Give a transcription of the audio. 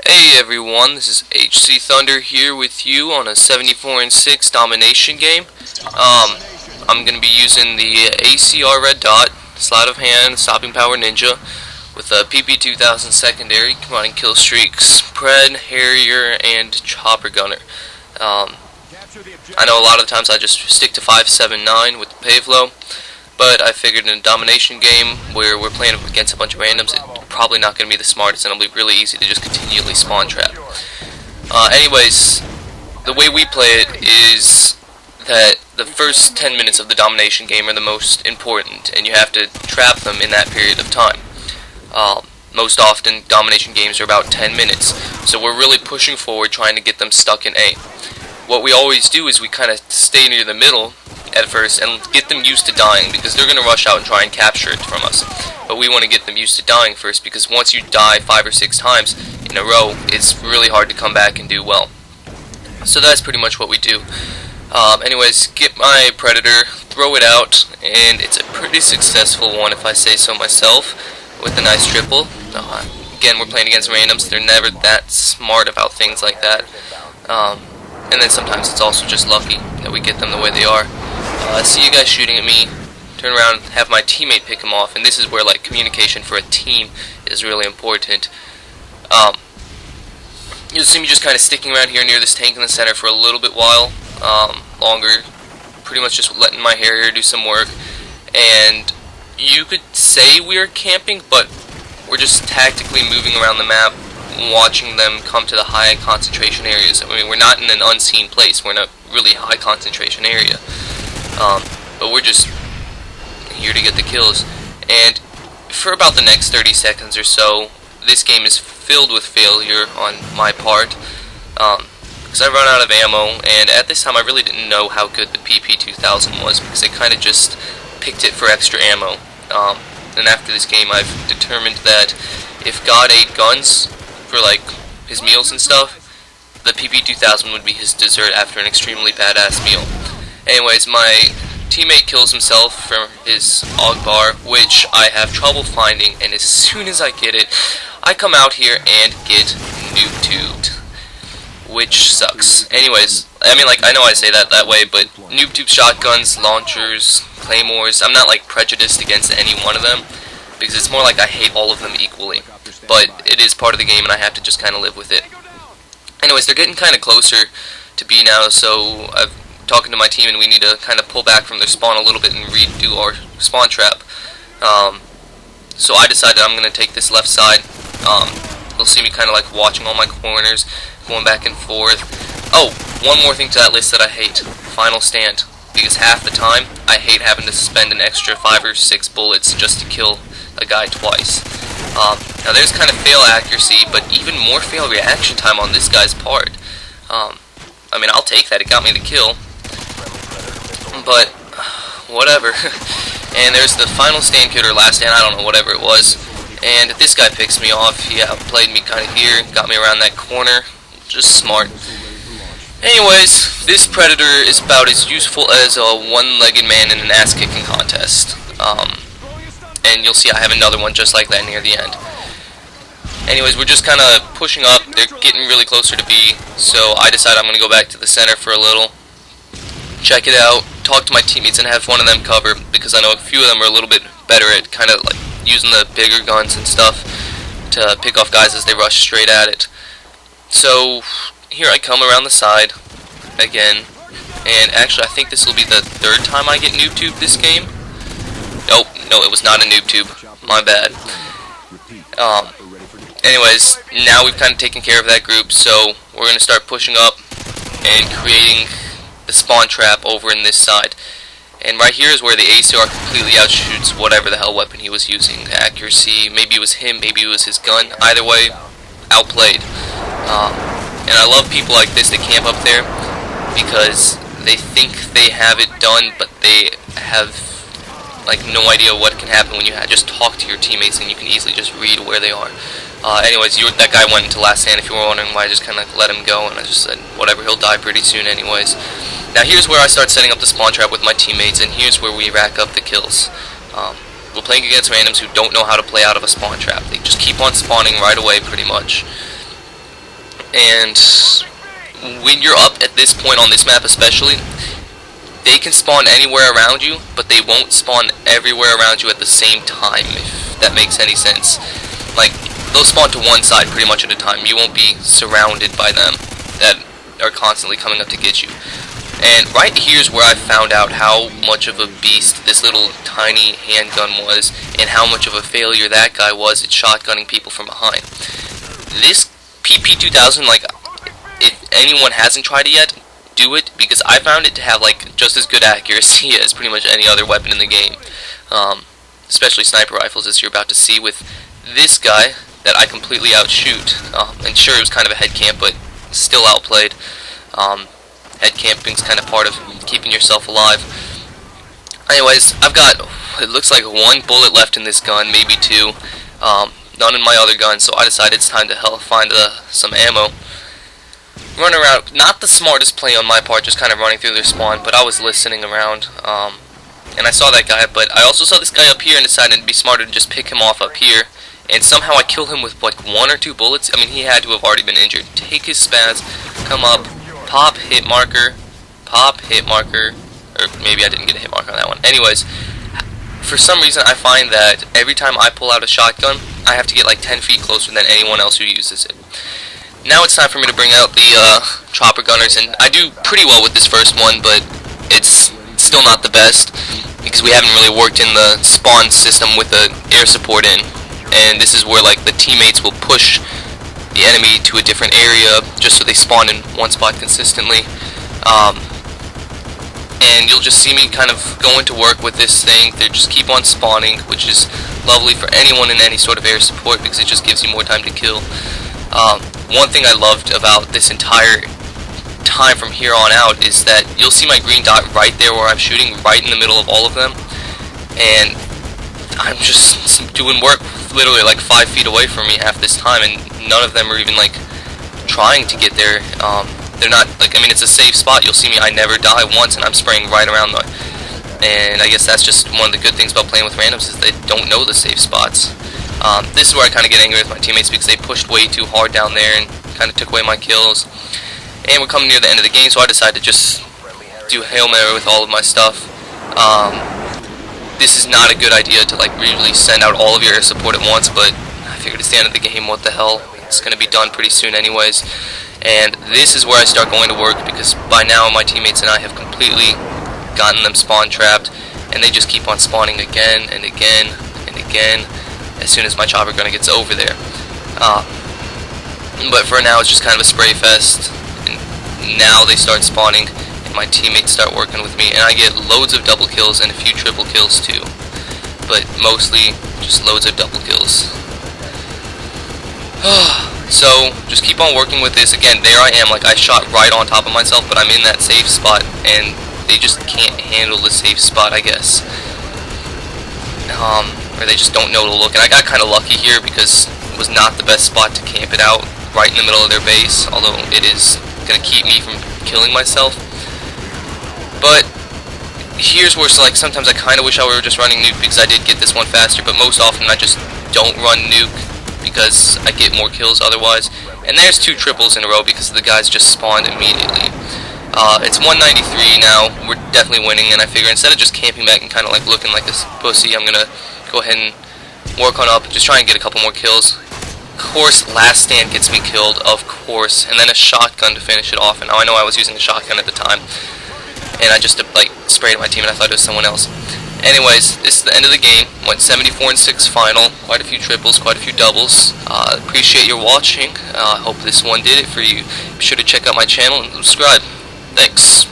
Hey everyone, this is xTHUNDEr here with you on a 74-6 Domination game. I'm going to be using the ACR Red Dot, Sleight of Hand, Stopping Power Ninja, with a PP2000 secondary, combining kill streaks, Pred, Harrier, and Chopper Gunner. I know a lot of the times I just stick to 5.7.9 with the Pavlo, but I figured in a Domination game where we're playing against a bunch of randoms, it's probably not going to be the smartest, and it'll be really easy to just continually spawn trap. Anyways, the way we play it is that the first 10 minutes of the Domination game are the most important, and you have to trap them in that period of time. Most often, Domination games are about 10 minutes, so we're really pushing forward trying to get them stuck in A. What we always do is we kind of stay near the middle at first and get them used to dying, because they're going to rush out and try and capture it from us. But we want to get them used to dying first, because once you die 5 or 6 times in a row, it's really hard to come back and do well. So that's pretty much what we do. Anyways, get my Predator, throw it out, and it's a pretty successful one if I say so myself, with a nice triple. Again, we're playing against randoms, they're never that smart about things like that. And then sometimes it's also just lucky that we get them the way they are. I see you guys shooting at me, turn around, have my teammate pick him off, and this is where like communication for a team is really important. You'll see me just kind of sticking around here near this tank in the center for a little bit while, longer, pretty much just letting my Harrier do some work. And you could say we're camping, but we're just tactically moving around the map, watching them come to the high concentration areas. I mean, we're not in an unseen place, we're in a really high concentration area. But we're just here to get the kills. And for about the next 30 seconds or so, this game is filled with failure on my part, because I run out of ammo, and at this time I really didn't know how good the PP2000 was, because I kind of just picked it for extra ammo. And after this game I've determined that if God ate guns for like his meals and stuff, the PP2000 would be his dessert after an extremely badass meal. Anyways, my teammate kills himself from his AUG bar, which I have trouble finding, and as soon as I get it, I come out here and get noob-tubed, which sucks. Anyways, I mean, like, I know I say that way, but noob-tube shotguns, launchers, claymores, I'm not like prejudiced against any one of them, because it's more like I hate all of them equally. But it is part of the game, and I have to just kind of live with it. Anyways, they're getting kind of closer to B now, so I'm talking to my team, and we need to kind of pull back from their spawn a little bit and redo our spawn trap. So I decided I'm going to take this left side. You'll see me kind of like watching all my corners, going back and forth. Oh, one more thing to that list that I hate: final stand. Because half the time, I hate having to spend an extra 5 or 6 bullets just to kill a guy twice. Now there's kind of fail accuracy, but even more fail reaction time on this guy's part. I mean, I'll take that, it got me the kill. But, whatever. And there's the final stand kid or last stand, I don't know, whatever it was. And this guy picks me off, he outplayed me kind of here, got me around that corner, just smart. Anyways, this Predator is about as useful as a one-legged man in an ass-kicking contest. And you'll see I have another one just like that near the end. Anyways, we're just kind of pushing up, they're getting really closer to B, so I decide I'm going to go back to the center for a little, check it out, talk to my teammates, and have one of them cover, because I know a few of them are a little bit better at kind of like using the bigger guns and stuff to pick off guys as they rush straight at it. So here I come around the side again, and actually I think this will be the 3rd time I get noob-tubed this game. Nope, no, it was not a noob-tube, my bad. Anyways, now we've kind of taken care of that group, so we're going to start pushing up and creating the spawn trap over in this side. And right here is where the ACR completely outshoots whatever the hell weapon he was using. The accuracy, maybe it was him, maybe it was his gun, either way, outplayed. And I love people like this that camp up there, because they think they have it done, but they have like no idea what can happen when you just talk to your teammates, and you can easily just read where they are. Anyways, that guy went into last stand. If you were wondering why, I just kind of let him go, and I just said, whatever, he'll die pretty soon anyways. Now here's where I start setting up the spawn trap with my teammates, and here's where we rack up the kills. We're playing against randoms who don't know how to play out of a spawn trap. They just keep on spawning right away, pretty much. and when you're up at this point on this map especially, they can spawn anywhere around you, but they won't spawn everywhere around you at the same time, if that makes any sense. Like, they'll spawn to one side pretty much at a time. You won't be surrounded by them that are constantly coming up to get you. And right here's where I found out how much of a beast this little tiny handgun was, and how much of a failure that guy was at shotgunning people from behind. This PP2000, like, if anyone hasn't tried it yet, do it, because I found it to have like just as good accuracy as pretty much any other weapon in the game, especially sniper rifles, as you're about to see with this guy that I completely outshoot. And sure, it was kind of a head camp, but still outplayed. Head camping's kind of part of keeping yourself alive. Anyways, I've got, it looks like one bullet left in this gun, maybe two, none in my other gun, so I decided it's time to find some ammo. Run around, not the smartest play on my part, just kind of running through their spawn, but I was listening around, and I saw that guy, but I also saw this guy up here and decided it'd be smarter to just pick him off up here, and somehow I kill him with like 1 or 2 bullets. I mean, he had to have already been injured. Take his spaz, come up, pop, hit marker, or maybe I didn't get a hit marker on that one. Anyways, for some reason I find that every time I pull out a shotgun, I have to get like 10 feet closer than anyone else who uses it. Now it's time for me to bring out the chopper gunners, and I do pretty well with this first one, but it's still not the best because we haven't really worked in the spawn system with the air support in, and this is where like the teammates will push the enemy to a different area just so they spawn in one spot consistently. And you'll just see me kind of going to work with this thing. They just keep on spawning, which is lovely for anyone in any sort of air support because it just gives you more time to kill. One thing I loved about this entire time from here on out is that you'll see my green dot right there where I'm shooting, right in the middle of all of them, and I'm just doing work literally like 5 feet away from me half this time, and none of them are even like trying to get there. They're not like, I mean, it's a safe spot. You'll see me, I never die once, and I'm spraying right around them. And I guess that's just one of the good things about playing with randoms, is they don't know the safe spots. This is where I kind of get angry with my teammates because they pushed way too hard down there and kind of took away my kills. And we're coming near the end of the game, so I decided to just do Hail Mary with all of my stuff. This is not a good idea to like really send out all of your air support at once, but I figured it's the end of the game, what the hell. It's going to be done pretty soon anyways. And this is where I start going to work, because by now my teammates and I have completely gotten them spawn trapped, and they just keep on spawning again and again and again as soon as my chopper gunner gets over there. But for now it's just kind of a spray fest, and now they start spawning and my teammates start working with me, and I get loads of double kills and a few triple kills too, but mostly just loads of double kills. So just keep on working with this. Again, there I am, like I shot right on top of myself, but I'm in that safe spot and they just can't handle the safe spot, I guess. Or they just don't know to look. And I got kind of lucky here because it was not the best spot to camp it out, right in the middle of their base, although it is going to keep me from killing myself. But here's where, so like, sometimes I kind of wish I were just running nuke because I did get this one faster, but most often I just don't run nuke because I get more kills otherwise. And there's 2 triples in a row because the guys just spawned immediately. It's 193 now. We're definitely winning, and I figure instead of just camping back and kind of like looking like this pussy, I'm gonna go ahead and work on up, just try and get a couple more kills. Of course, last stand gets me killed, of course, and then a shotgun to finish it off. And now I know I was using a shotgun at the time, and I just like sprayed at my team and I thought it was someone else. Anyways, this is the end of the game. Went 74-6 final. Quite a few triples, quite a few doubles. Appreciate your watching. I hope this one did it for you. Be sure to check out my channel and subscribe. Thanks.